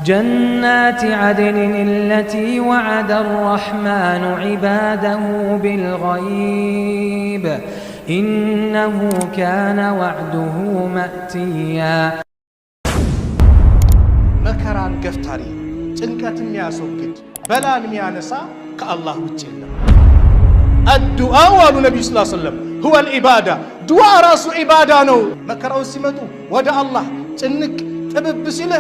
جنات عدن التي وعد الرحمن عباده بالغيب إنه كان وعده مأتيا መከራን ገፍታሪ ጭንቀትን የሚያስወግድ በላን የሚያነሳ ከአላህ ውጭ የለም። الدعاء አሉ ነብዩ ሰለላሁ ዐለይሂ ወሰለም هو العبادة ዱዓ ራሱ ዒባዳ ነው። መከራው ሲመጡ ወደ አላህ ጭንቅ ጥብብ ሲለ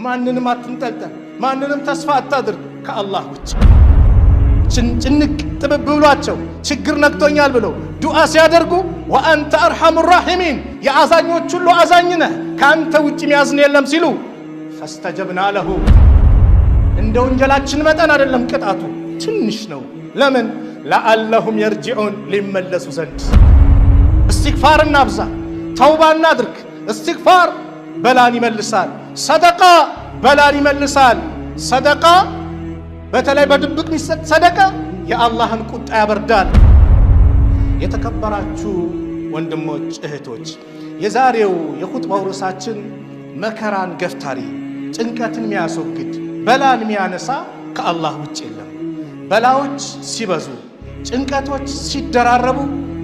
ማንንም አትንጠልጠል፣ ማንንም ተስፋ አታድርግ ከአላህ ውጭ። ጭንቅ ጥብብ ብሏቸው ችግር ነክቶኛል ብለው ዱዓ ሲያደርጉ ወአንተ አርሐሙ الراحمين የአዛኞች ሁሉ አዛኝ ነህ ካንተ ውጭ የሚያዝን የለም ሲሉ ፈስተጀብና ለሁ እንደ ወንጀላችን መጠን አይደለም ቅጣቱ ትንሽ ነው። ለምን ለአለሁም የርጂዑን ሊመለሱ ዘንድ እስትግፋር እናብዛ፣ ተውባ እናድርግ። እስትግፋር በላን ይመልሳል። ሰደቃ በላን ይመልሳል። ሰደቃ በተለይ በድብቅ የሚሰጥ ሰደቃ የአላህን ቁጣ ያበርዳል። የተከበራችሁ ወንድሞች እህቶች፣ የዛሬው የኹጥባው ርዕሳችን መከራን ገፍታሪ ጭንቀትን የሚያስወግድ በላን የሚያነሳ ከአላህ ውጭ የለም። በላዎች ሲበዙ ጭንቀቶች ሲደራረቡ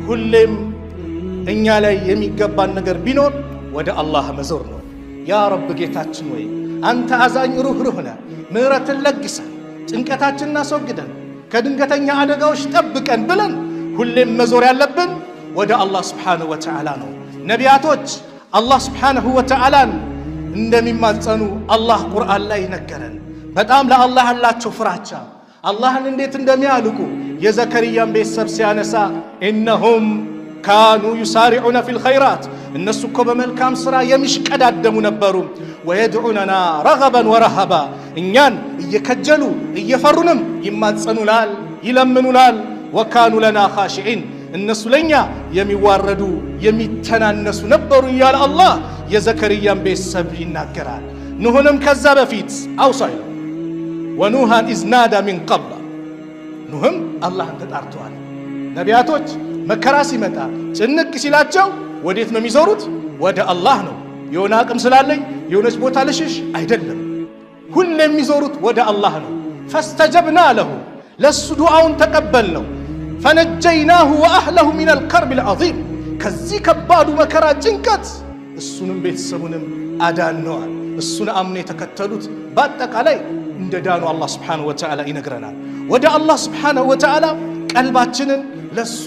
ሁሌም እኛ ላይ የሚገባን ነገር ቢኖር ወደ አላህ መዞር ነው። ያ ረብ ጌታችን ወይ አንተ አዛኝ ሩህሩህ ነህ፣ ምህረትን ለግሰን ጭንቀታችንን አስወግደን ከድንገተኛ አደጋዎች ጠብቀን ብለን ሁሌም መዞር ያለብን ወደ አላህ ስብሓንሁ ወተዓላ ነው። ነቢያቶች አላህ ስብሓንሁ ወተዓላን እንደሚማጸኑ አላህ ቁርአን ላይ ነገረን። በጣም ለአላህ ያላቸው ፍራቻ አላህን እንዴት እንደሚያልቁ የዘከርያን ቤተሰብ ሲያነሳ ኢነሁም ካኑ ዩሳሪዑነ ፊል ኸይራት እነሱ እኮ በመልካም ሥራ የሚሽቀዳደሙ ነበሩ። ወየድዑነና ረገበን ወረሃባ እኛን እየከጀሉ እየፈሩንም ይማጸኑናል ይለምኑናል። ወካኑ ለና ኻሺዒን እነሱ ለኛ የሚዋረዱ የሚተናነሱ ነበሩ እያለ አላህ የዘከርያን ቤተሰብ ይናገራል። ኑህንም ከዛ በፊት አውሳይ ወኑሃን ኢዝ ናዳ ሚን ቀብል ኑህም አላህን ተጣርተዋል። ነቢያቶች መከራ ሲመጣ ጭንቅ ሲላቸው ወዴት ነው የሚዞሩት? ወደ አላህ ነው። የሆነ አቅም ስላለኝ የሆነች ቦታ ልሽሽ አይደለም፣ ሁሌ የሚዞሩት ወደ አላህ ነው። ፈስተጀብና ለሁ ለሱ ዱዓውን ተቀበል ነው። ፈነጀይናሁ ወአህለሁ ሚነል ከርቢል ዐዚም ከዚህ ከባዱ መከራ ጭንቀት እሱንም ቤተሰቡንም አዳነዋል። እሱን አምነው የተከተሉት በአጠቃላይ እንደ ዳኑ አላህ ስብሓንሁ ወተዓላ ይነግረናል። ወደ አላህ ስብሓንሁ ወተዓላ ቀልባችንን ለሱ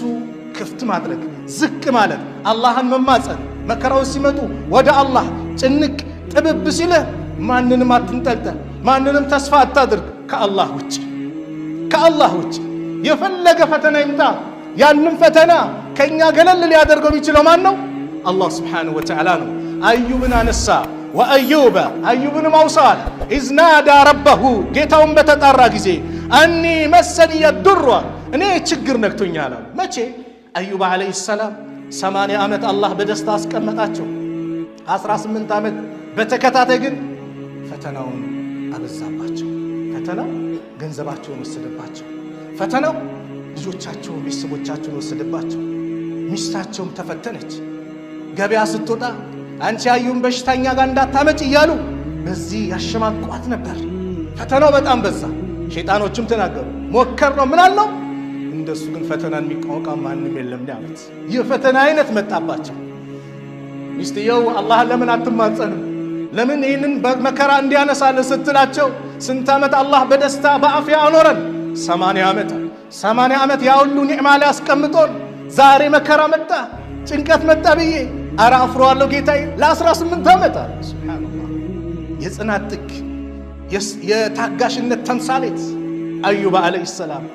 ክፍት ማድረግ፣ ዝቅ ማለት፣ አላህን መማፀን። መከራዎች ሲመጡ ወደ አላህ ጭንቅ ጥብብ ሲልህ ማንንም አትንጠልጠል፣ ማንንም ተስፋ አታድርግ ከአላህ ውጭ። ከአላህ ውጭ የፈለገ ፈተና ይምጣ ያንን ፈተና ከኛ ገለል ሊያደርገው የሚችለው ማን ነው? አላህ ስብሓንሁ ወተዓላ ነው። አዩብን አነሳ። ወአዩበ አዩብንም አውሳል ኢዝ ናዳ ረበሁ ጌታውን በተጣራ ጊዜ አኒ መሰኒየ ዱር እኔ ችግር ነክቶኛል። መቼ? አዩብ ዓለይሂ ሰላም 80 ዓመት አላህ በደስታ አስቀመጣቸው። 18 ዓመት በተከታታይ ግን ፈተናውን አበዛባቸው። ፈተናው ገንዘባቸውን ወሰደባቸው። ፈተናው ልጆቻቸውን ቤተሰቦቻቸውን ወሰደባቸው። ሚስታቸውም ተፈተነች። ገበያ ስትወጣ አንቺ አዩን በሽተኛ ጋር እንዳታመጭ እያሉ በዚህ ያሸማቋት ነበር። ፈተናው በጣም በዛ። ሸይጣኖችም ተናገሩ። ሞከር ነው ምን አለው? እንደሱ ግን ፈተናን የሚቋቋም ማንም የለም ያሉት። ይህ ፈተና አይነት መጣባቸው። ሚስትየው አላህን ለምን አትማጸንም? ለምን ይህንን መከራ እንዲያነሳልን ስትላቸው ስንት ዓመት አላህ በደስታ በአፍያ አኖረን? 80 ዓመት ያ ሁሉ ኒዕማ ላይ አስቀምጦን ዛሬ መከራ መጣ ጭንቀት መጣ ብዬ አረ አፍሯለሁ ጌታዬ ለ18 ዓመት አለ። ሱብሃንአላህ የጽናት ጥግ የታጋሽነት ተምሳሌት አዩብ ዓለይሂ ሰላም።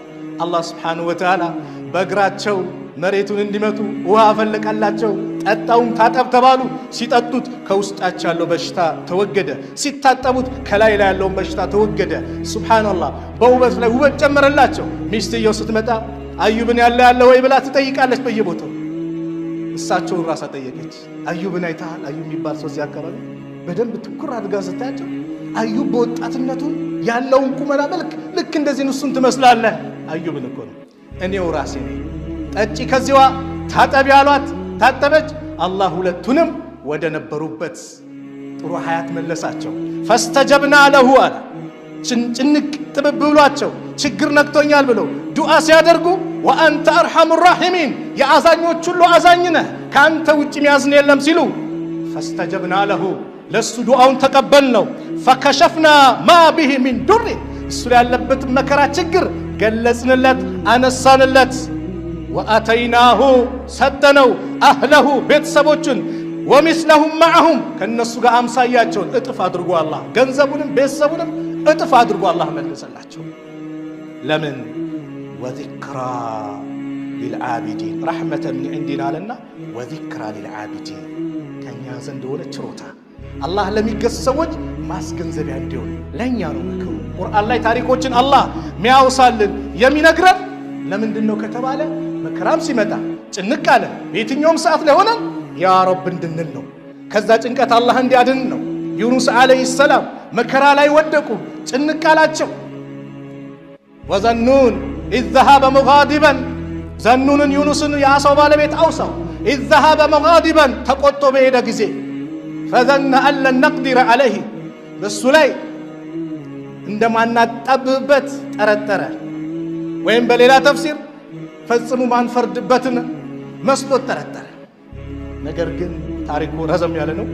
አላህ ስብሓንሁ ወተዓላ በእግራቸው መሬቱን እንዲመቱ ውሃ ፈለቀላቸው። ጠጣውም ታጠብ ተባሉ። ሲጠጡት ከውስጣቸው ያለው በሽታ ተወገደ። ሲታጠቡት ከላይ ላይ ያለውን በሽታ ተወገደ። ሱብሃንአላህ በውበት ላይ ውበት ጨመረላቸው። ሚስትየው ስትመጣ አዩብን ያለ ወይ ብላ ትጠይቃለች በየቦታው። እሳቸውን ራሳ ጠየቀች። አዩብን አይተሃል? አዩብ የሚባል ሰው እዚህ አካባቢ በደንብ ትኩር አድርጋ ስታያቸው አዩብ በወጣትነቱ ያለውን ቁመና መልክ ልክ እንደዚህ እሱን ትመስላለህ። አዩብን እኮ ነው እኔው ራሴ ነኝ። ጠጪ ከዚዋ ታጠቢ አሏት። ታጠበች። አላህ ሁለቱንም ወደ ነበሩበት ጥሩ ሀያት መለሳቸው። ፈስተጀብና ለሁ አለ ጭንቅ ጥብብ ብሏቸው ችግር ነክቶኛል ብለው ዱዓ ሲያደርጉ ወአንተ አርሐሙ ራሒሚን የአዛኞች ሁሉ አዛኝ ነህ ከአንተ ውጭ የሚያዝን የለም ሲሉ ፈስተጀብና ለሁ ለሱ ዱዓውን ተቀበልነው። ፈከሸፍና ማ ቢሂ ሚን ዱር እሱ ላይ ያለበትን መከራ ችግር ገለጽንለት አነሳንለት። ወአተይናሁ ሰጠነው አህለሁ ቤተሰቦችን ወሚስለሁም መዐሁም ከነሱ ጋር አምሳያቸውን እጥፍ አድርጎ አላህ ገንዘቡንም ቤተሰቡንም እጥፍ አድርጎ አላህ መለሰላቸው። ለምን ወዚክራ ሊልዓቢዲን ረሕመተን ሚን ዒንዲና አለና ወዚክራ ሊልዓቢዲን ከእኛ ዘንድ የሆነ ችሮታ አላህ ለሚገዙ ሰዎች ማስገንዘቢያ እንዲሆን ለእኛ ነው ምክሩ። ቁርአን ላይ ታሪኮችን አላህ ሚያውሳልን የሚነግረን ለምንድን ነው ከተባለ መከራም ሲመጣ ጭንቅ አለ በየትኛውም ሰዓት ላይ ሆነን ያ ረብ እንድንል ነው። ከዛ ጭንቀት አላህ እንዲያድን ነው። ዩኑስ ዓለይሂ ሰላም መከራ ላይ ወደቁ፣ ጭንቅ አላቸው። ወዘኑን ኢዝ ዘሀበ ሙጋዲበን ዘኑንን ዩኑስን የአሳው ባለቤት አውሳው ኢዝ ዘሀበ ሙጋዲበን ተቆጥቶ በሄደ ጊዜ ፈዘነ አን ለን ነቅዲረ ዓለይህ በሱ ላይ እንደማናጠብበት ጠረጠረ። ወይም በሌላ ተፍሲር ፈጽሙ ማንፈርድበትን መስሎት ጠረጠረ። ነገር ግን ታሪኩ ረዘም ያለ ነው።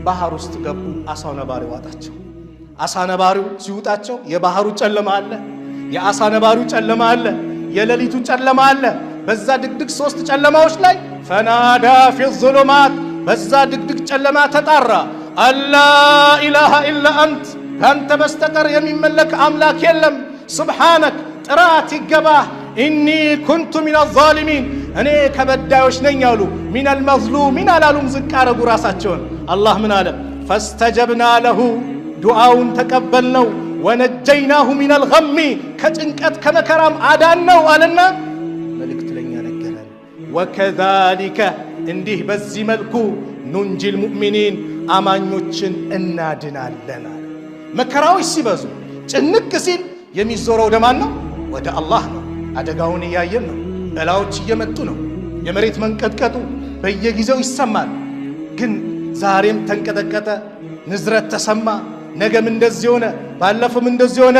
ባህር ውስጥ ገቡ። አሳው ነባሪ ዋጣቸው። አሳ ነባሪው ሲውጣቸው የባህሩ ጨለማ አለ፣ የአሳ ነባሪው ጨለማ አለ፣ የሌሊቱ ጨለማ አለ። በዛ ድቅድቅ ሶስት ጨለማዎች ላይ ፈናዳ ፊ ዙሉማት በዛ ድቅድቅ ጨለማ ተጣራ አላ ኢላሃ ኢላ አንት ካንተ በስተቀር የሚመለክ አምላክ የለም፣ ሱብሓነክ ጥራት ይገባህ፣ ኢኒ ኩንቱ ሚነ ዛሊሚን እኔ ከበዳዮች ነኝ አሉ። ሚነል መዝሉሚን አላሉም፣ ዝቅ አረጉ ራሳቸውን። አላህ ምን አለ? ፈስተጀብና ለሁ ዱዓውን ተቀበልነው፣ ወነጀይናሁ ሚነል ገሚ ከጭንቀት ከመከራም አዳነው አለና መልእክት ለኛ ነገረን። ወከዛሊከ እንዲህ በዚህ መልኩ ኑንጂል ሙእሚኒን አማኞችን እናድናለን አለ። መከራዎች ሲበዙ ጭንቅ ሲል የሚዞረው ወደ ማን ነው? ወደ አላህ ነው። አደጋውን እያየን ነው። በላዎች እየመጡ ነው። የመሬት መንቀጥቀጡ በየጊዜው ይሰማል። ግን ዛሬም ተንቀጠቀጠ፣ ንዝረት ተሰማ፣ ነገም እንደዚህ ሆነ፣ ባለፈም እንደዚህ ሆነ።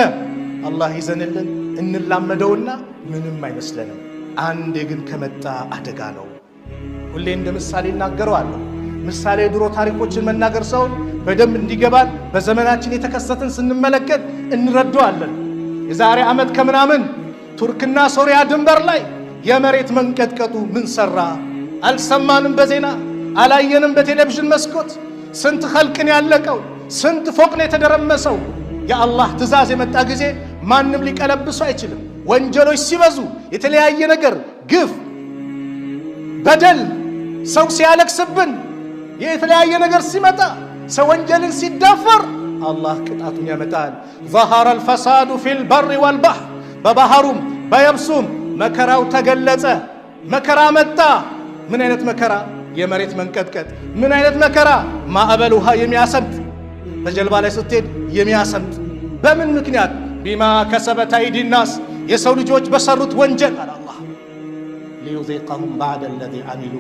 አላህ ይዘንልን እንላመደውና ምንም አይመስለንም። አንዴ ግን ከመጣ አደጋ ነው። ሁሌ እንደ ምሳሌ እናገረዋለሁ። ምሳሌ የድሮ ታሪኮችን መናገር ሰውን በደንብ እንዲገባን በዘመናችን የተከሰትን ስንመለከት እንረዳዋለን። የዛሬ ዓመት ከምናምን ቱርክና ሶሪያ ድንበር ላይ የመሬት መንቀጥቀጡ ምን ሰራ? አልሰማንም፣ በዜና አላየንም፣ በቴሌቪዥን መስኮት። ስንት ኸልቅን ያለቀው፣ ስንት ፎቅን የተደረመሰው። የአላህ ትእዛዝ የመጣ ጊዜ ማንም ሊቀለብሱ አይችልም። ወንጀሎች ሲበዙ፣ የተለያየ ነገር ግፍ፣ በደል፣ ሰው ሲያለቅስብን፣ የተለያየ ነገር ሲመጣ፣ ሰው ወንጀልን ሲዳፈር አላህ ቅጣቱን ያመጣል። ظهر الفساد في البر والبحر በባህሩም በየብሱም መከራው ተገለጸ። መከራ መጣ። ምን አይነት መከራ? የመሬት መንቀጥቀጥ። ምን አይነት መከራ? ማዕበል ውሃ የሚያሰምጥ፣ በጀልባ ላይ ስትሄድ የሚያሰምጥ። በምን ምክንያት? ቢማ ከሰበት አይዲ ናስ የሰው ልጆች በሰሩት ወንጀል አለ አላህ። ሊዩዚቀሁም ባዕደ አለዚ አሚሉ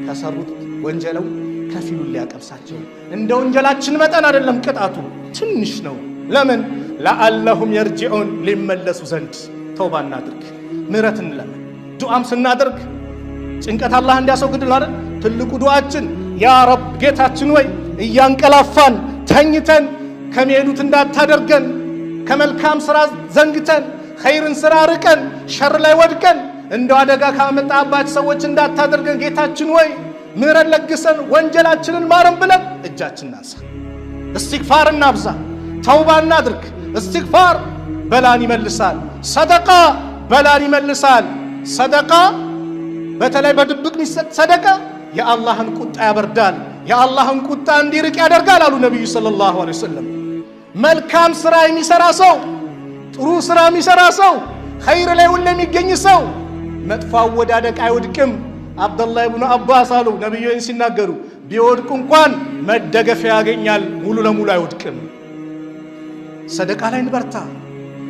ከሰሩት ወንጀለው ከፊሉን ሊያቀምሳቸው። እንደ ወንጀላችን መጠን አይደለም ቅጣቱ፣ ትንሽ ነው። ለምን? ለአለሁም የርጅዑን ሊመለሱ ዘንድ። ተውባ እናድርግ፣ ምህረት እንለምን። ዱዓም ስናደርግ ጭንቀት አላህ እንዲያስወግድልን አይደል ትልቁ ዱዓችን። ያ ረብ ጌታችን ወይ እያንቀላፋን ተኝተን ከሚሄዱት እንዳታደርገን፣ ከመልካም ስራ ዘንግተን ኸይርን ስራ ርቀን ሸር ላይ ወድቀን እንደው አደጋ ካመጣባች ሰዎች እንዳታደርገን ጌታችን ወይ ምህረት ለግሰን ወንጀላችንን ማረን ብለን እጃችን እናንሳ። እስትግፋር እናብዛ፣ ተውባ እናድርግ። እስትግፋር በላን ይመልሳል። ሰደቃ በላን ይመልሳል። ሰደቃ በተለይ በድብቅ የሚሰጥ ሰደቃ የአላህን ቁጣ ያበርዳል፣ የአላህን ቁጣ እንዲርቅ ያደርጋል አሉ ነቢዩ ሰለላሁ ዐለይሂ ወሰለም። መልካም ስራ የሚሰራ ሰው፣ ጥሩ ስራ የሚሰራ ሰው፣ ኸይር ላይ ሁሉ የሚገኝ ሰው መጥፎ አወዳደቅ አይወድቅም። አብደላህ ኢብኑ አባስ አሉ ነቢዩ ሲናገሩ ቢወድቁ እንኳን መደገፊያ ያገኛል፣ ሙሉ ለሙሉ አይወድቅም። ሰደቃ ላይ እንበርታ፣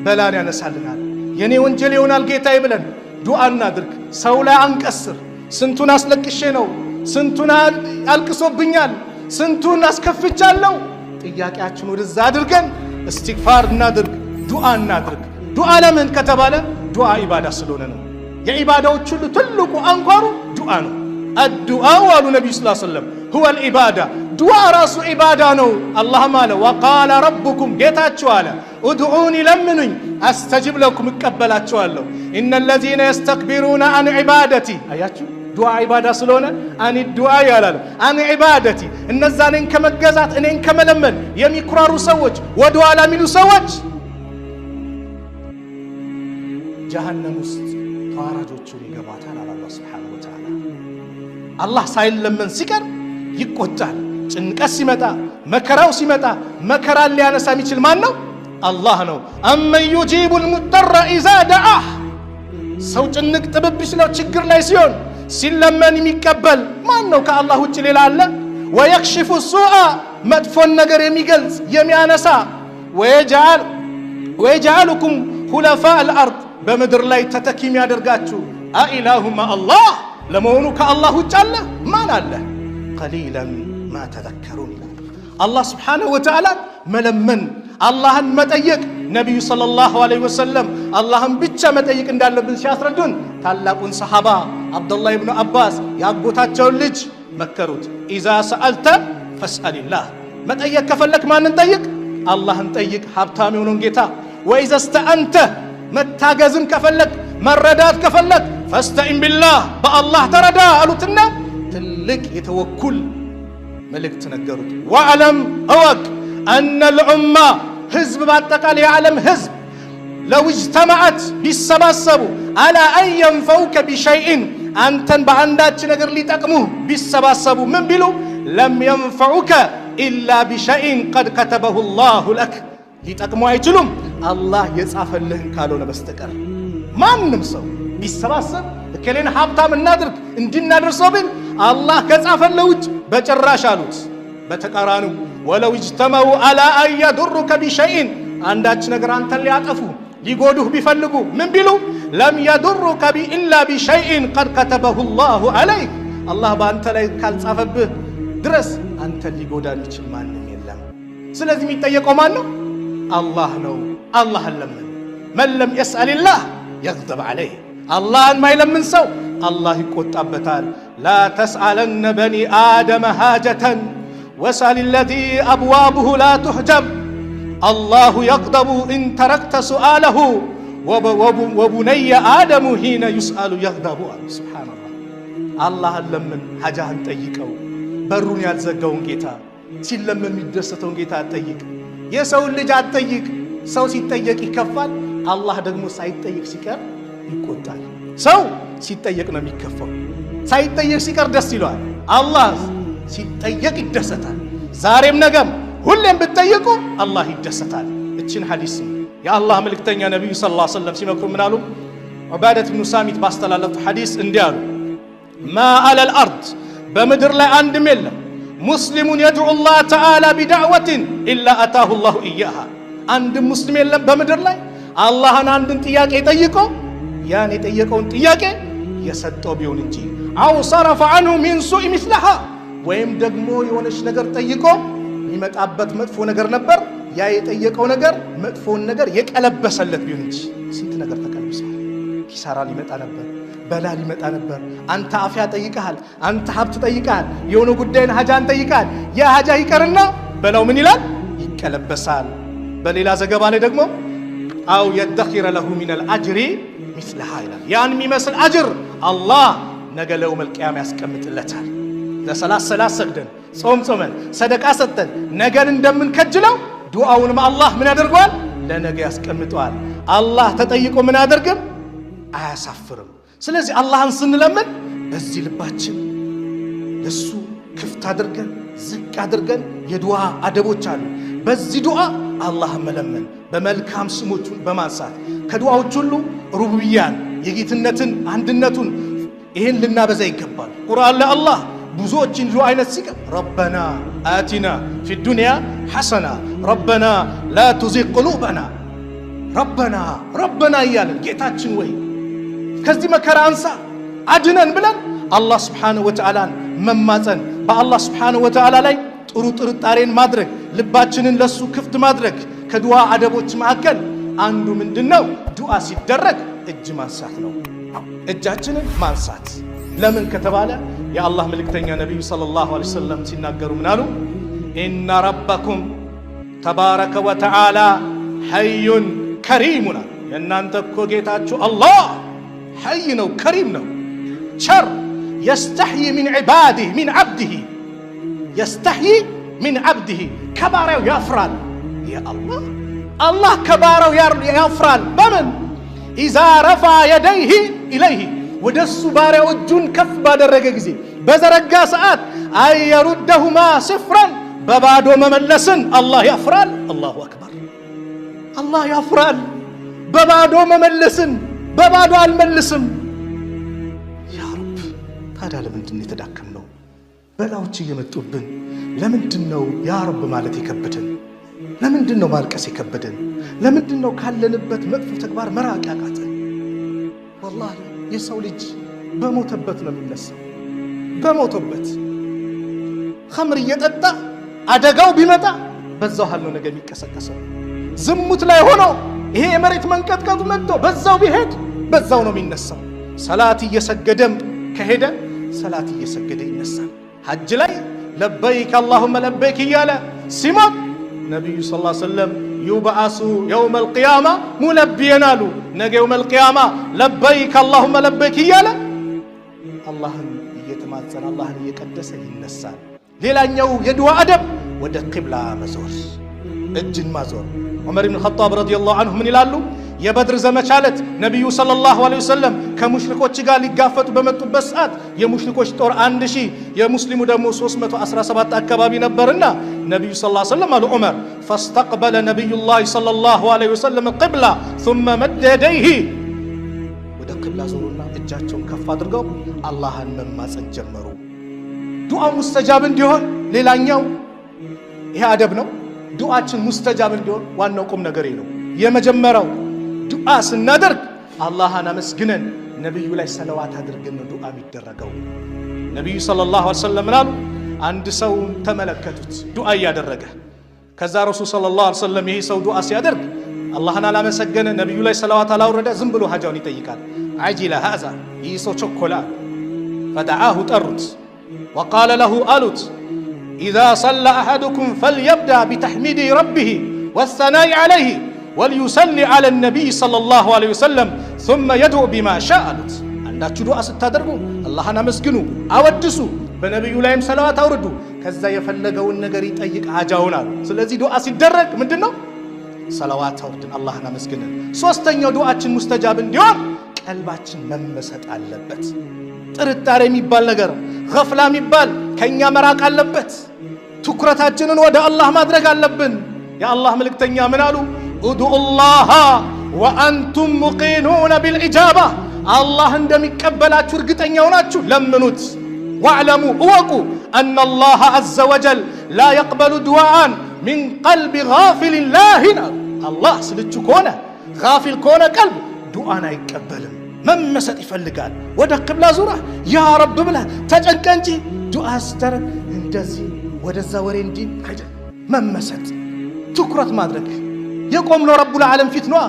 በላን ያነሳልናል። የኔ ወንጀል ይሆናል ጌታዬ ብለን ዱዓ እናድርግ። ሰው ላይ አንቀስር። ስንቱን አስለቅሼ ነው፣ ስንቱን አልቅሶብኛል፣ ስንቱን አስከፍቻለሁ። ጥያቄያችን ወደዛ አድርገን እስትግፋር እናድርግ፣ ዱዓ እናድርግ። ዱዓ ለምን ከተባለ ዱዓ ኢባዳ ስለሆነ ነው። የኢባዳዎች ሁሉ ትልቁ አንኳሩ ዱዓ ነው። الدعاء አሉ ነብዩ ሰለላሁ ዐለይሂ ወሰለም هو العباده ዱዓ ራሱ ኢባዳ ነው። አላህም አለ وقال ربكم ጌታችሁ አለ ادعوني ለምኑኝ አስተጅብ ለኩም እቀበላችኋለሁ ان الذين يستكبرون عن عبادتي አያችሁ ዱዓ ኢባዳ ስለሆነ አን ዱዓ ያላል አን ኢባደቲ እነዛ እኔን ከመገዛት እኔን ከመለመን የሚኩራሩ ሰዎች ወደ ኋላ የሚሉ ሰዎች ጀሃነም ውስጥ ተዋራጆቹን ይገባታል አለ አላህ ሱብሓነሁ ወተዓላ። አላህ ሳይለመን ሲቀር ይቆጣል። ጭንቀት ሲመጣ መከራው ሲመጣ መከራን ሊያነሳ የሚችል ማን ነው? አላህ ነው። አመን ዩጂቡል ሙጠረ ኢዛ ደአህ ሰው ጭንቅ ጥብብ ሲለው ችግር ላይ ሲሆን ሲለመን የሚቀበል ማን ነው? ከአላህ ውጭ ሌላ አለ? ወየክሽፉ ሱአ መጥፎን ነገር የሚገልጽ የሚያነሳ ወየጅዐሉኩም ሁለፋ አልአርድ በምድር ላይ ተተኪ የሚያደርጋችሁ አኢላሁማ አላህ ለመሆኑ ከአላህ ውጭ አለ? ማን አለ? ቀሊለን ማ ተዘከሩን ይላል አላህ ስብሓንሁ ወተዓላ። መለመን አላህን መጠየቅ ነቢዩ ሰለላሁ ዐለይሂ ወሰለም አላህን ብቻ መጠየቅ እንዳለብን ሲያስረዱን ታላቁን ሰሓባ አብዱላህ ብኑ አባስ ያጎታቸውን ልጅ መከሩት። ኢዛ ሰአልተ ፈስአልላህ መጠየቅ ከፈለክ ማንን ጠይቅ? አላህን ጠይቅ፣ ሀብታም የሆነውን ጌታ። ወኢዛ ስተአንተ መታገዝን ከፈለክ መረዳት ከፈለክ ፈስተኢን ቢላህ በአላህ ተረዳ አሉትና ትልቅ የተወኩል መልእክት ነገሩት። ወዕለም እወቅ አነ ልዑማ ህዝብ በአጠቃላይ የዓለም ህዝብ ለው እጅተመዐት ቢሰባሰቡ አላ አን የንፈውከ ቢሸይእን አንተን በአንዳች ነገር ሊጠቅሙህ ቢሰባሰቡ ምን ቢሉ ለም የንፈዑከ ኢላ ቢሸይእን ቀድ ከተበሁ ላሁ ለክ ሊጠቅሙ አይችሉም አላህ የጻፈልህን ካልሆነ በስተቀር። ማንም ሰው ቢሰባሰብ እከሌን ሀብታም እናድርግ እንድናደርሰው ቢል አላህ ከጻፈለው ውጭ በጭራሽ አሉት። በተቃራኒው ወለው እጅተመዑ አላ አን የዱሩከ ቢሸይእን አንዳች ነገር አንተን ሊያጠፉ ሊጎዱህ ቢፈልጉ ምን ቢሉ ለም የዱሩከ ኢላ ቢሸይእን ቀድ ከተበሁ ላሁ ዐለይክ አላህ በአንተ ላይ ካልጻፈብህ ድረስ አንተን ሊጎዳ የሚችል ማንም የለም። ስለዚህ የሚጠየቀው ማን ነው? አላህ ነው። አላህን ለምን። መን ለም የስአልላህ የግደብ ዐለይህ አላህን ማይለምን ሰው አላህ ይቆጣበታል። ላ ተስአለነ በኒ አደመ ሃጀተን ወስአል ለዚ አብዋብሁ ላ ትሕጀብ አላሁ የግደቡ ኢን ተረክተ ሱአለሁ ወቡነየ አደሙ ሂነ ዩስአሉ የግደቡ አሉ። ሱብሓነላህ አላህን ለምን፣ ሐጃህን ጠይቀው። በሩን ያልዘጋውን ጌታ ሲለምን የሚደሰተውን ጌታ አትጠይቅ። የሰውን ልጅ አትጠይቅ። ሰው ሲጠየቅ ይከፋል፣ አላህ ደግሞ ሳይጠየቅ ሲቀር ይቆጣል። ሰው ሲጠየቅ ነው የሚከፋው፣ ሳይጠየቅ ሲቀር ደስ ይለዋል። አላህ ሲጠየቅ ይደሰታል። ዛሬም ነገም ሁሌም ብትጠየቁ አላህ ይደሰታል። እችን ሐዲስ የአላህ መልእክተኛ ነቢዩ ሰለላሁ ዐለይሂ ወሰለም ሲመክሩ ምን አሉ? ዑባደት ብኑ ሳሚት ባስተላለፉት ሐዲስ እንዲህ አሉ። ማ አለል አርድ በምድር ላይ አንድም የለም ሙስሊሙን የድዑ ላህ ተዓላ ቢዳዕወትን ኢላ አታሁ ላሁ ኢያሃ አንድም ሙስሊም የለም በምድር ላይ አላህን አንድን ጥያቄ ጠይቆ ያን የጠየቀውን ጥያቄ የሰጠው ቢሆን እንጂ አው ሰረፈ ዐንሁ ሚን ሱኢ ምስለሃ ወይም ደግሞ የሆነች ነገር ጠይቆ የሚመጣበት መጥፎ ነገር ነበር ያ የጠየቀው ነገር መጥፎን ነገር የቀለበሰለት ቢሆን እንጂ ስንት ነገር ተቀልብሷል። ኪሳራ ሊመጣ ነበር፣ በላ ሊመጣ ነበር። አንተ አፍያ ጠይቀሃል፣ አንተ ሀብት ጠይቀሃል፣ የሆነ ጉዳይን ሀጃን ጠይቀሃል። ያ ሀጃ ይቀርና በላው ምን ይላል? ይቀለበሳል። በሌላ ዘገባ ላይ ደግሞ አው የደኺረ ለሁ ሚነል አጅሪ ሚስለሃ ይላል። ያን የሚመስል አጅር አላህ ነገ ለየውመል ቂያማ ያስቀምጥለታል። ለሰላት ሰግደን ጾም ጾመን ሰደቃ ሰጠን ነገን እንደምንከጅለው ዱዓውንም አላህ ምን ያደርገዋል? ለነገ ያስቀምጠዋል። አላህ ተጠይቆ ምን አያደርግም? አያሳፍርም። ስለዚህ አላህን ስንለምን በዚህ ልባችን ለሱ ክፍት አድርገን ዝቅ አድርገን የዱዓ አደቦች አሉ። በዚህ ዱዓ አላህን መለመን በመልካም ስሞቹን በማንሳት ከዱዓዎች ሁሉ ሩቡብያን የጌትነትን አንድነቱን ይህን ልናበዛ ይገባል። ቁርአን ላይ አላህ ብዙዎችን ዱዓ አይነት ሲቀር ረበና አቲና ፊ ዱንያ ሐሰና ረበና ላ ቱዚግ ቁሉበና ረበና እያለን ጌታችን ወይ ከዚህ መከራ አንሳ አድነን ብለን አላህ ስብሓንሁ ወተዓላን መማፀን በአላህ ስብሓንሁ ወተዓላ ላይ ጥሩ ጥርጣሬን ማድረግ ልባችንን ለሱ ክፍት ማድረግ ከዱዓ አደቦች መካከል አንዱ ምንድነው? ዱዓ ሲደረግ እጅ ማንሳት ነው። እጃችንን ማንሳት ለምን ከተባለ የአላህ መልእክተኛ ነብዩ ሰለላሁ ዐለይሂ ወሰለም ሲናገሩ ምን አሉ? ኢነ ረበኩም ተባረከ ወተዓላ ሐዩን ከሪሙን። የእናንተ እኮ ጌታችሁ አላህ ሐይ ነው፣ ከሪም ነው፣ ቸር يستحيي من عباده من عبده يستحيي من عبده كبارو يفرال يا الله كبارو يفرال بمن إذا رفع يديه إليه ودس بارو الجن كف بادرق جزي بزرقا ساعات أن يردهما صفرا ببادو مملسن الله يفرال الله أكبر الله يفرال ببادو مملسن ببادو الملسن ታዲያ ለምንድን ነው የተዳከምነው? በላዎች እየመጡብን ለምንድን ነው ያ ረብ ማለት የከበደን? ለምንድን ነው ማልቀስ የከበደን? ለምንድን ነው ካለንበት መጥፎ ተግባር መራቅ ያቃተን? ወላሂ የሰው ልጅ በሞተበት ነው የሚነሳው። በሞተበት ኸምር እየጠጣ አደጋው ቢመጣ በዛው ሀል ነው ነገ የሚቀሰቀሰው። ዝሙት ላይ ሆኖ ይሄ የመሬት መንቀጥቀጡ መጥቶ በዛው ቢሄድ በዛው ነው የሚነሳው። ሰላት እየሰገደም ከሄደ ሰላት እየሰገደ ይነሳል። ሐጅ ላይ ለበይክ አላሁመ ለበይክ እያለ ሲሞት ነቢዩ ሰለላሁ ዐለይሂ ወሰለም ዩብዓሱ የውመል ቂያማ ሙለቢየን አሉ። ነገ የውመል ቂያማ ለበይክ አላሁመ ለበይክ እያለ አላህን እየተማጸነ አላህን እየቀደሰ ይነሳል። ሌላኛው የዱዓ አደብ ወደ ቂብላ መዞር፣ እጅን ማዞር። ዑመር ኢብኑ ኸጣብ ረዲየላሁ ዐንሁ ምን ይላሉ? የበድር ዘመቻ ዕለት ነቢዩ ሰለላሁ ዐለይሂ ወሰለም ከሙሽሪኮች ጋር ሊጋፈጡ በመጡበት ሰዓት የሙሽሪኮች ጦር 1000 የሙስሊሙ ደግሞ 317 አካባቢ ነበርና ነቢዩ ሰለላሁ ዐለይሂ ወሰለም አሉ ዑመር ፈስተቅበለ ነቢዩላህ ሰለላሁ ዐለይሂ ወሰለም ቂብላ ثم መደ የደይሂ ወደ ቂብላ ዞሩና እጃቸውን ከፍ አድርገው አላህን መማጸን ጀመሩ። ዱዓ ሙስተጃብ እንዲሆን ሌላኛው ይሄ አደብ ነው። ዱዓችን ሙስተጃብ እንዲሆን ዋናው ቁም ነገር ነው። የመጀመሪያው ዱዓ ስናደርግ አላህን አመስግነን ነብዩ ላይ ሰለዋት አድርገን ዱዓ የሚደረገው። ነብዩ ሰለላሁ ዐለይሂ ወሰለም አሉ አንድ ሰው ተመለከቱት ዱዓ ያደረገ። ከዛ ረሱል ሰለላሁ ዐለይሂ ወሰለም ይሄ ሰው ዱዓ ሲያደርግ አላህን አላመሰገነ፣ ነብዩ ላይ ሰለዋት አላወረደ፣ ዝም ብሎ ሐጃውን ይጠይቃል። አጂለ ሃዛ ይህ ሰው ቸኮላ። ፈደዓሁ ጠሩት ወቃለ ለሁ አሉት ኢዛ ሰለ አሐዱኩም ፈልየብዳ ቢተሕሚድ ረቢህ ወሰናኢ ዐለይህ ወልዩሰሊ ዐለ ነቢይ ሰለላሁ ዐለይሂ ወሰለም ثم يدعو بما شاء አሉት። አንዳችሁ ዱዓ ስታደርጉ አላህን አመስግኑ፣ አወድሱ፣ በነቢዩ ላይም ሰለዋት አውርዱ፣ ከዛ የፈለገውን ነገር ይጠይቅ ሐጃውን አሉ። ስለዚህ ዱዓ ሲደረግ ምንድነው? ሰለዋት አውርድን፣ አላህን አመስግነን። ሶስተኛው ዱዓችን ሙስተጃብ እንዲሆን ቀልባችን መመሰጥ አለበት። ጥርጣሬ የሚባል ነገር ገፍላ የሚባል ከኛ መራቅ አለበት። ትኩረታችንን ወደ አላህ ማድረግ አለብን። የአላህ መልእክተኛ ምን አሉ? ኡድኡላህ ወአንቱም ሙቂኑነ ቢልኢጃባ፣ አላህ እንደሚቀበላችሁ እርግጠኛ ሆናችሁ ለምኑት። ወዕለሙ እወቁ አነላህ ዐዘ ወጀል ላ የቅበሉ ዱዓአን ሚን ቀልቢ ጋፊልን ላሂን። አላህ ስልቹ ከሆነ ጋፊል ከሆነ ቀልብ ዱዓን አይቀበልም። መመሰጥ ይፈልጋል። ወደ ቂብላ ዙራ ያ ረብ ብለህ ተጨንቀ እንጂ ዱዓ ስታረግ እንደዚህ ወደዛ ወሬ እንዲ አይደል። መመሰጥ፣ ትኩረት ማድረግ። የቆምነው ረቡል ዓለም ፊት ነው።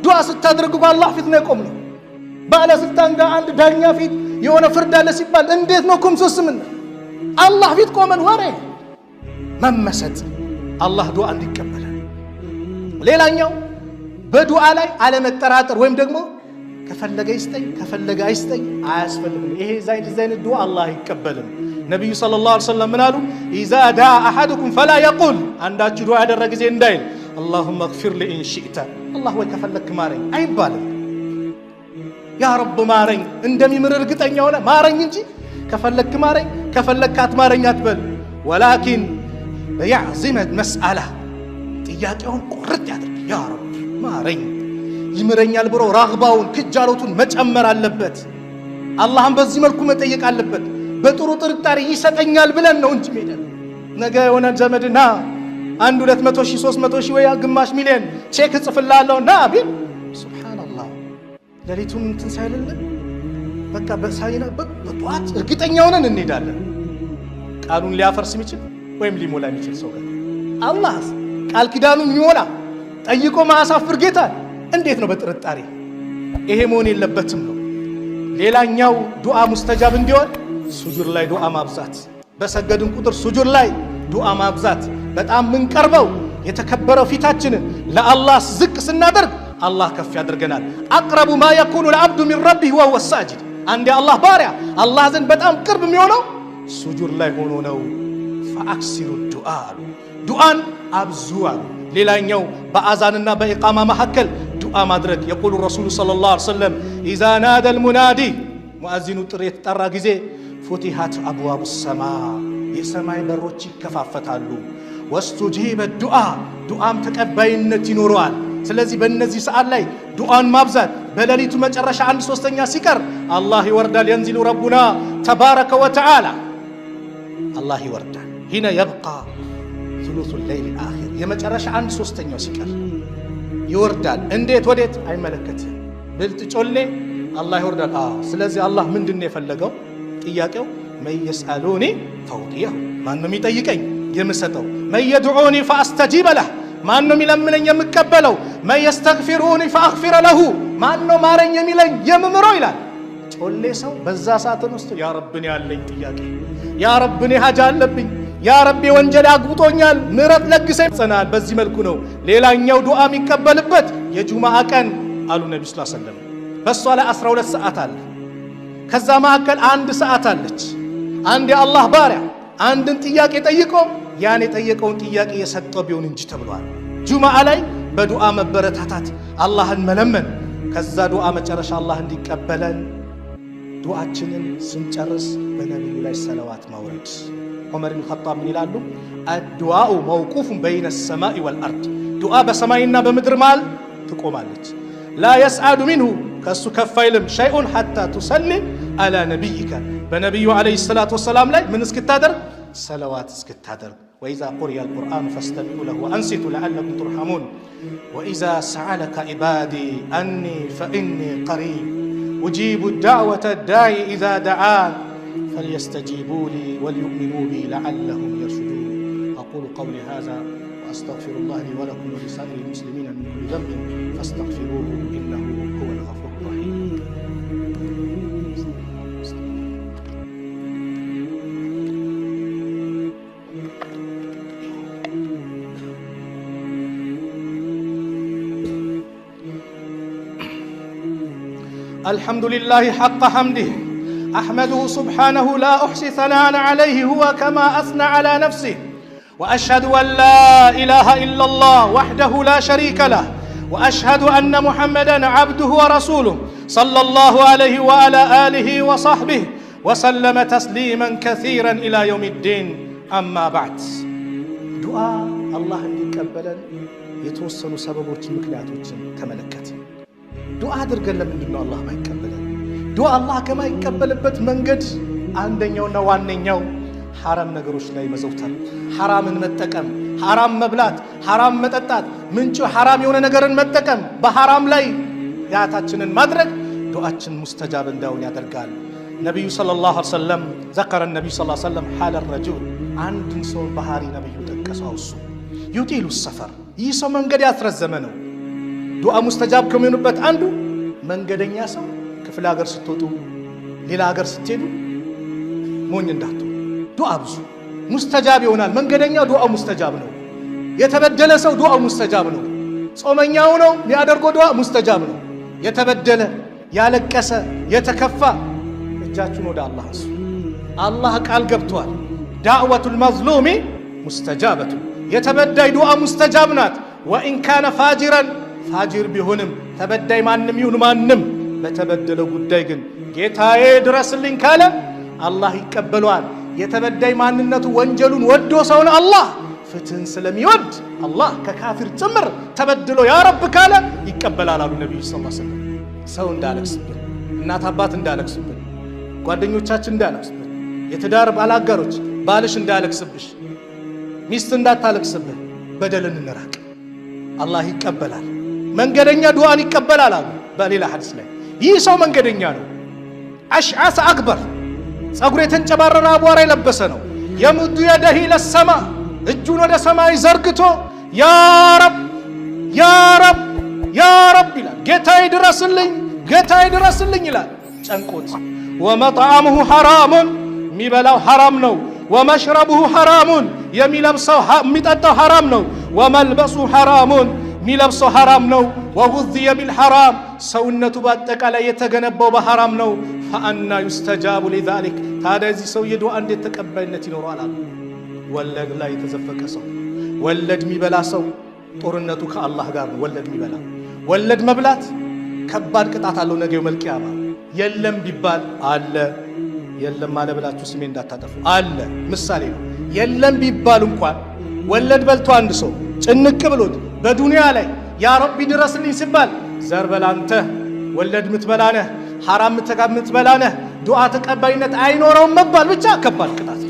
ዱዓ ስታደርጉ በአላህ ፊት ነው የቆምነው። ባለስልጣን ጋር አንድ ዳኛ ፊት የሆነ ፍርድ አለ ሲባል እንዴት ነው ኩምሱስ ምን አላህ ፊት ቆመን ወሬ መመሰጥ፣ አላህ ዱዓ እንዲቀበላል። ሌላኛው በዱዓ ላይ አለመጠራጠር ወይም ደግሞ ከፈለገ ይስጠኝ ከፈለገ አይስጠኝ አያስፈልግም። ይሄ ዛይድ ዱዓ አላህ አይቀበልም። ነብዩ ሰለላሁ ዐለይሂ ወሰለም ምን አሉ? ኢዛ ዳአ አሐዱኩም ፈላ የቁል፣ አንዳችሁ ዱዓ ያደረገ ጊዜ እንዳይል አላሁመ እግፊር ሊ ኢን ሺእተ፣ አላህ ወይ ከፈለክ ማረኝ አይባልም። ያ ረብ ማረኝ እንደሚምር እርግጠኛ ሆነ ማረኝ እንጂ ከፈለክ ማረኝ ከፈለክ አትማረኝ አትበል። ወላኪን ያዕዚመ መስአላ፣ ጥያቄውን ቁርጥ ያድርግ። ያ ረብ ማረኝ ይምረኛል ብሎ ራግባውን ክጃሎቱን መጨመር አለበት። አላህን በዚህ መልኩ መጠየቅ አለበት። በጥሩ ጥርጣሬ ይሰጠኛል ብለን ነው እንጂ ሜደን ነገ የሆነ ዘመድና 100,000 ሺህ 300,000 ሺህ ወይ ግማሽ ሚሊዮን ቼክ ጽፍላለሁ ና ቢል ሱብሃንአላህ ለሊቱን እንትን ሳይልልን በቃ በሳይና በጧት እርግጠኛ ሆነን እንሄዳለን። ቃሉን ሊያፈርስ የሚችል ወይም ሊሞላ የሚችል ሰው ጋር አላህስ ቃል ኪዳኑን የሚሞላ ጠይቆ ማያሳፍር ጌታ እንዴት ነው በጥርጣሬ? ይሄ መሆን የለበትም ነው። ሌላኛው ዱዓ ሙስተጃብ እንዲሆን ሱጁድ ላይ ዱዓ ማብዛት፣ በሰገድን ቁጥር ሱጁድ ላይ ዱዓ ማብዛት። በጣም ምንቀርበው የተከበረው ፊታችንን ለአላህ ዝቅ ስናደርግ አላህ ከፍ ያደርገናል። አቅረቡ ማ የኩኑ ለዓብዱ ሚን ረቢህ ወሁወ ሳጅድ። አንድ የአላህ ባሪያ አላህ ዘንድ በጣም ቅርብ የሚሆነው ሱጁድ ላይ ሆኖ ነው። ፈአክሲሩ ዱዓ አሉ፣ ዱዓን አብዙ አሉ። ሌላኛው በአዛንና በኢቃማ መካከል ዱዓ ማድረግ። የቁሉ ረሱሉ ሰለላሁ ዐለይሂ ወሰለም ኢዛ ናደል ሙናዲ፣ ሙአዚኑ ጥሪ የተጠራ ጊዜ ፉቲሃት አብዋቡ ሰማ፣ የሰማይ በሮች ይከፋፈታሉ። ወስቱጂበ ዱዓ፣ ዱዓም ተቀባይነት ይኖረዋል። ስለዚህ በእነዚህ ሰዓት ላይ ዱዓን ማብዛት። በሌሊቱ መጨረሻ 1/3 ሲቀር አላህ ይወርዳል። የንዚሉ ረቡና ተባረከ ወተዓላ፣ አላህ ይወርዳል። ሂነ የብቃ ሱሉሱ ሌይል አኺር፣ የመጨረሻ 1/3 ሲቀር ይወርዳል። እንዴት ወዴት አይመለከትም። ብልጥ ጮሌ አላህ ይወርዳል። ስለዚህ አላህ ምንድነው የፈለገው? ጥያቄው መን የስአሉኒ ፈውቅየሁ፣ ማን ነው የሚጠይቀኝ የምሰጠው? መን የድዑኒ ፈአስተጂበ ለህ፣ ማን ነው የሚለምነኝ የምቀበለው? መን የስተግፊሩኒ ፈአግፊረ ለሁ፣ ማን ነው ማረኝ የሚለኝ የምምረው ይላል። ጮሌ ሰው በዛ ሰዓትን ውስጥ ያ ረብኔ ያለኝ ጥያቄ፣ ያ ረብኔ ሀጃ አለብኝ፣ ያ ረቤ ወንጀል አግብጦኛል ምሕረት ለግሰኝ ጽናል። በዚህ መልኩ ነው። ሌላኛው ዱዓ የሚቀበልበት የጁማዓ ቀን አሉ ነቢ ስ ሰለም። በእሷ ላይ 12 ሰዓት አለ። ከዛ መካከል 1 ሰዓት አለች። አንድ የአላህ ባሪያ አንድን ጥያቄ ጠይቆ ያን የጠየቀውን ጥያቄ የሰጠው ቢሆን እንጂ ተብሏል። ጁማዓ ላይ በዱዓ መበረታታት፣ አላህን መለመን። ከዛ ዱዓ መጨረሻ አላህ እንዲቀበለን ዱዓችንን ስንጨርስ በነቢዩ ላይ ሰለዋት ማውረድ። ዑመር ብን ኸጣብ ምን ይላሉ? አዱዓኡ መውቁፉን በይነ ሰማኢ ወልአርድ፣ ዱዓ በሰማይና በምድር መሃል ትቆማለች። ላ የስዓዱ ሚንሁ፣ ከእሱ ከፍ አይልም። ሸይኡን ሐታ ቱሰሊ አላ ነቢይከ፣ በነቢዩ ዓለይሂ ሰላቱ ወሰላም ላይ ምን እስክታደርግ? ሰለዋት እስክታደርግ። ወኢዛ ቁሪአ አልቁርአኑ ፈስተሚዑ ለሁ ወአንሲቱ ለዓለኩም ቱርሐሙን። ወኢዛ ሰዓለከ ዒባዲ አኒ ፈኢኒ ቀሪብ ኡጂቡ ዳዕወተ ዳዒ ኢዛ ደዓን فليستجيبوا لي وليؤمنوا بي لعلهم يرشدون. أقول قولي هذا وأستغفر الله لي ولكم ولسائر المسلمين من كل ذنب فاستغفروه إنه هو الغفور الرحيم. الحمد لله حق حمده أحمده سبحانه لا أحصي ثناء عليه هو كما أثنى على نفسه وأشهد أن لا إله إلا الله وحده لا شريك له وأشهد أن محمدًا عبده ورسوله صلى الله عليه وعلى آله وصحبه وسلم تسليما كثيرا إلى يوم الدين. أما بعد، دعاء الله يقبلن يتوصل سببوች ምክንያቶችን ተመለከተ። ዱዓ አድርገን ለምንድን ነው አላህ ማይቀበለን? ዱዓ አላህ ከማይቀበልበት መንገድ አንደኛውና ዋነኛው ሐራም ነገሮች ላይ መዘውተር፣ ሐራምን መጠቀም፣ ሐራም መብላት፣ ሐራም መጠጣት፣ ምንጩ ሐራም የሆነ ነገርን መጠቀም፣ በሐራም ላይ ያታችንን ማድረግ ዱዓችን ሙስተጃብ እንዳይሆን ያደርጋል። ነብዩ ሰለላሁ ዐለይሂ ወሰለም ዘከረ ነብዩ ሰለላሁ ዐለይሂ ወሰለም ሐለ ረጁል፣ አንድን ሰው ባህሪ ነብዩ ጠቀሰው። እሱ ዩጢሉ ሰፈር፣ ይህ ሰው መንገድ ያስረዘመ ነው። ዱዓ ሙስተጃብ ከሚሆንበት አንዱ መንገደኛ ሰው ክፍለ ሀገር ስትወጡ፣ ሌላ ሀገር ስትሄዱ ሞኝ እንዳትሆኑ፣ ዱዓ ብዙ ሙስተጃብ ይሆናል። መንገደኛው ዱዓ ሙስተጃብ ነው። የተበደለ ሰው ዱዓ ሙስተጃብ ነው። ጾመኛው ነው የሚያደርገው ዱዓ ሙስተጃብ ነው። የተበደለ ያለቀሰ የተከፋ እጃችሁን ወደ አላህ አንሱ። አላህ ቃል ገብቷል። ዳዕወቱል መዝሉሚ ሙስተጃበቱ፣ የተበዳይ ዱዓ ሙስተጃብ ናት። ወኢን ካነ ፋጅረን፣ ፋጅር ቢሆንም ተበዳይ ማንም ይሁን ማንም በተበደለው ጉዳይ ግን ጌታዬ ድረስልኝ ካለ አላህ ይቀበለዋል። የተበዳይ ማንነቱ ወንጀሉን ወዶ ሰውን አላህ ፍትህን ስለሚወድ አላህ ከካፊር ጭምር ተበድሎ ያ ረብ ካለ ይቀበላል አሉ ነብዩ ሰለላሁ ዐለይሂ ወሰለም። ሰው እንዳለቅስብን፣ እናት አባት እንዳለቅስብን፣ ጓደኞቻችን እንዳለቅስብን፣ የትዳር ባላጋሮች ባልሽ እንዳለቅስብሽ፣ ሚስት እንዳታለቅስብህ፣ በደልን እንራቅ፣ አላህ ይቀበላል። መንገደኛ ዱዓን ይቀበላል አሉ በሌላ ሐዲስ ላይ። ይህ ሰው መንገደኛ ነው። አሽዓሰ አክበር፣ ጸጉር የተንጨባረረ አቧራ የለበሰ ነው። የሙዱ የደሂ ለሰማ፣ እጁን ወደ ሰማይ ዘርግቶ ያ ረብ ያ ረብ ያ ረብ ይላል። ጌታዬ ድረስልኝ፣ ጌታዬ ድረስልኝ ይላል ጨንቆት። ወመጥዓሙሁ ሐራሙን የሚበላው ሐራም ነው። ወመሽረቡሁ ሐራሙን የሚጠጣው ሐራም ነው። ወመልበሱ ሐራሙን የሚለብሰው ሐራም ነው። ወጉዝየ ቢልሐራም ሰውነቱ በአጠቃላይ የተገነባው በሐራም ነው። ፈአና ዩስተጃቡ ሊዛሊክ ታዲያ እዚህ ሰውዬ ዱዓ እንዴት ተቀባይነት ይኖረዋል አሉ። ወለድ ላይ የተዘፈቀ ሰው ወለድ የሚበላ ሰው ጦርነቱ ከአላህ ጋር ነው። ወለድ የሚበላ ወለድ መብላት ከባድ ቅጣት አለው ነገ የውመል ቂያማ። የለም ቢባል አለ፣ የለም አለ ብላችሁ ስሜ እንዳታጠፉ አለ። ምሳሌ ነው። የለም ቢባል እንኳን ወለድ በልቶ አንድ ሰው ጭንቅ ብሎት በዱንያ ላይ ያ ረቢ ድረስልኝ ሲባል ዘር በላንተ ወለድ ምትበላነህ ሐራም ምትበላነህ ዱዓ ተቀባይነት አይኖረውም መባል ብቻ ከባድ ቅጣት።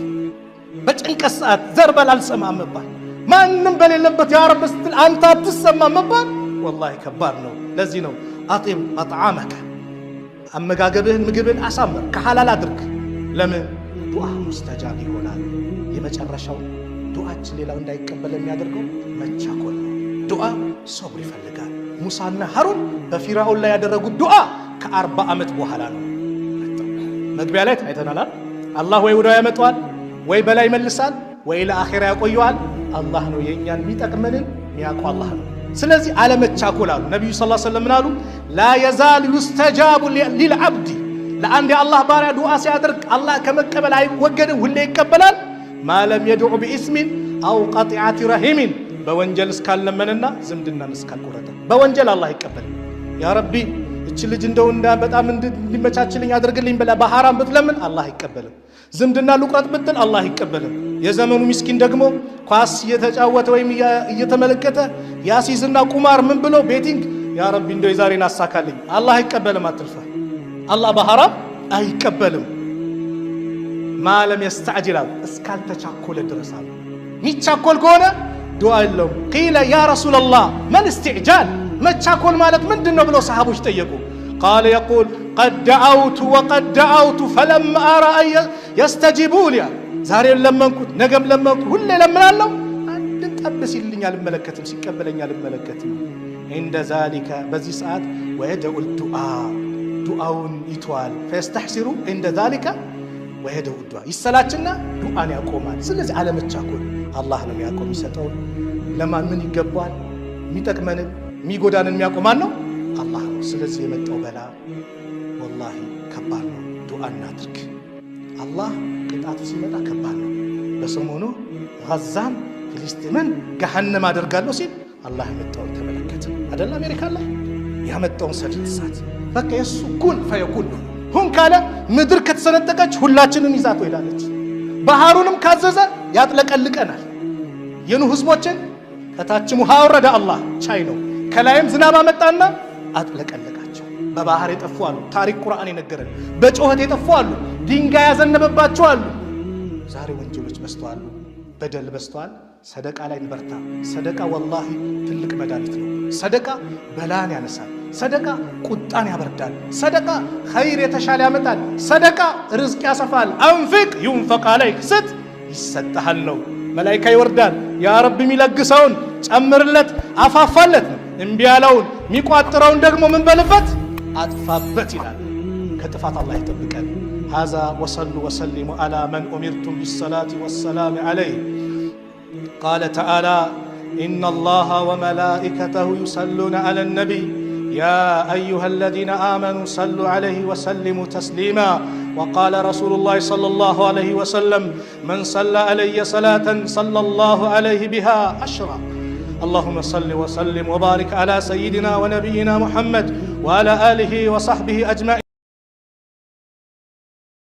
በጭንቀት ሰዓት ዘር በላ አልሰማም መባል፣ ማንም በሌለበት ያ ረብ ስትል አንተ አትሰማም መባል ወላሂ ከባድ ነው። ለዚህ ነው አጢም መጥዓመከ አመጋገብህን ምግብን አሳምር፣ ከሐላል አድርግ። ለምን ዱዓ ሙስተጃብ ይሆናል። የመጨረሻው ዱዓችን ሌላው እንዳይቀበል የሚያደርገው መቻኮል ነው። ዱዓ ሰብር ይፈልጋል። ሙሳና ሐሩን በፊርዓውን ላይ ያደረጉት ዱዓ ከ40 ዓመት በኋላ ነው። መግቢያ ላይ ታይተናል። አላህ ወይ ወዳው ያመጣዋል ወይ በላይ መልሳል ወይ ለአኺራ ያቆየዋል። አላህ ነው የኛን የሚጠቅመንን የሚያውቀው አላህ ነው። ስለዚህ አለመቻኮል አሉ ነብዩ ሰለላሁ ዐለይሂ ወሰለም አሉ ላ የዛል ዩስተጃቡ ሊልዓብድ ለአንድ የአላህ ባሪያ ዱዓ ሲያደርግ አላህ ከመቀበል አይወገድም፣ ሁሌ ይቀበላል። ማለም የድዑ ቢኢስሚን አው ቀጢዓቲ ረሂሚን በወንጀል እስካልለመንና ዝምድናን እስካልቆረጠ በወንጀል አላህ ይቀበላል። ያ ረቢ እቺ ልጅ እንደው በጣም እንዲመቻችልኝ አድርግልኝ ብላ በሐራም ብትለምን አላህ አይቀበልም። ዝምድና ልቁረጥ ብትል አላህ አይቀበልም። የዘመኑ ምስኪን ደግሞ ኳስ እየተጫወተ ወይም እየተመለከተ ያሲዝና ቁማር ምን ብሎ ቤቲንግ ያ ረቢ እንደው የዛሬን አሳካልኝ አላህ አይቀበልም። አትልፋ አላህ በሐራም አይቀበልም። ማለም የስተዕጅላል እስካልተቻኮለ ድረስ አለ። ሚቻኮል ከሆነ ዱዓ የለውም። ቂለ ያ ረሱላላህ መን እስትዕጃል መቻኮል ማለት ምንድን ነው ብለው ሰሃቦች ጠየቁ። ቃለ የቁል ቀድ ደዓውቱ ወቀድ ደዓውቱ ፈለም አራ የስተጂቡ ሊያ ዛሬም ለመንኩት ነገም ለመንኩት ሁሌ ለምናለሁ አንድን ጠብ ሲልኝ አልመለከትም፣ ሲቀበለኝ አልመለከትም። እንደ ዛሊከ በዚህ ሰዓት ወየደኡል ዱዓ ዱዓውን ይተዋል። ፈየስተሕሲሩ እንደ ዛሊከ ወየደኡ ዱዓ ይሰላችና ዱዓን ያቆማል። ስለዚህ አለመቻኮል አላህ ነው የሚያቆም የሚሰጠውን ለማን ምን ይገባል የሚጠቅመንን የሚጎዳንን የሚያቆማን ነው አላህ ነው። ስለዚህ የመጣው በላ ወላሂ ከባድ ነው። ዱዓ እናድርግ። አላህ ቅጣቱ ሲመጣ ከባድ ነው። በሰሞኑ ጋዛን ፍልስጤምን ገሃነም አደርጋለሁ ሲል አላህ ያመጣውን ተመለከተ አይደል? አሜሪካ ላይ ያመጣውን ሰደድ እሳት በቃ የሱ ኩን ፈየኩን ሁን ካለ ምድር ከተሰነጠቀች ሁላችንን ይዛ ትሄዳለች። ባህሩንም ካዘዘ ያጥለቀልቀናል። የኑህ ህዝቦችን ከታችም ውሃ ወረደ አላህ ቻይ ነው። ከላይም ዝናብ አመጣና አጥለቀለቃቸው። በባህር የጠፉ አሉ፣ ታሪክ ቁርአን የነገረን። በጮኸት የጠፉ አሉ፣ ድንጋይ ያዘነበባቸው አሉ። ዛሬ ወንጀሎች በስተዋል፣ በደል በስተዋል። ሰደቃ ላይ እንበርታ። ሰደቃ ወላሂ ትልቅ መድኃኒት ነው። ሰደቃ በላን ያነሳል። ሰደቃ ቁጣን ያበርዳል። ሰደቃ ኸይር የተሻለ ያመጣል። ሰደቃ ርዝቅ ያሰፋል። አንፊቅ ዩንፈቅ አለይክ ስጥ ይሰጥሃል ነው። መላኢካ ይወርዳል። ያ ረብ የሚለግሰውን ጨምርለት አፋፋለት ነው። እምቢ ያለውን የሚቋጥረውን ደግሞ ምን በልበት አጥፋበት ይላል። ከጥፋት አላህ ይጠብቀን። هذا وصلوا وسلموا على من أمرتم بالصلاة والسلام عليه. قال تعالى إن الله وملائكته يصلون على النبي يا أيها الذين آمنوا صلوا عليه وسلموا تسليما. وقال رسول الله صلى الله عليه وسلم من صلى علي صلاة صلى الله عليه بها 10. اللهم صل وسلم وبارك على سيدنا ونبينا محمد وعلى آله وصحبه أجمعين.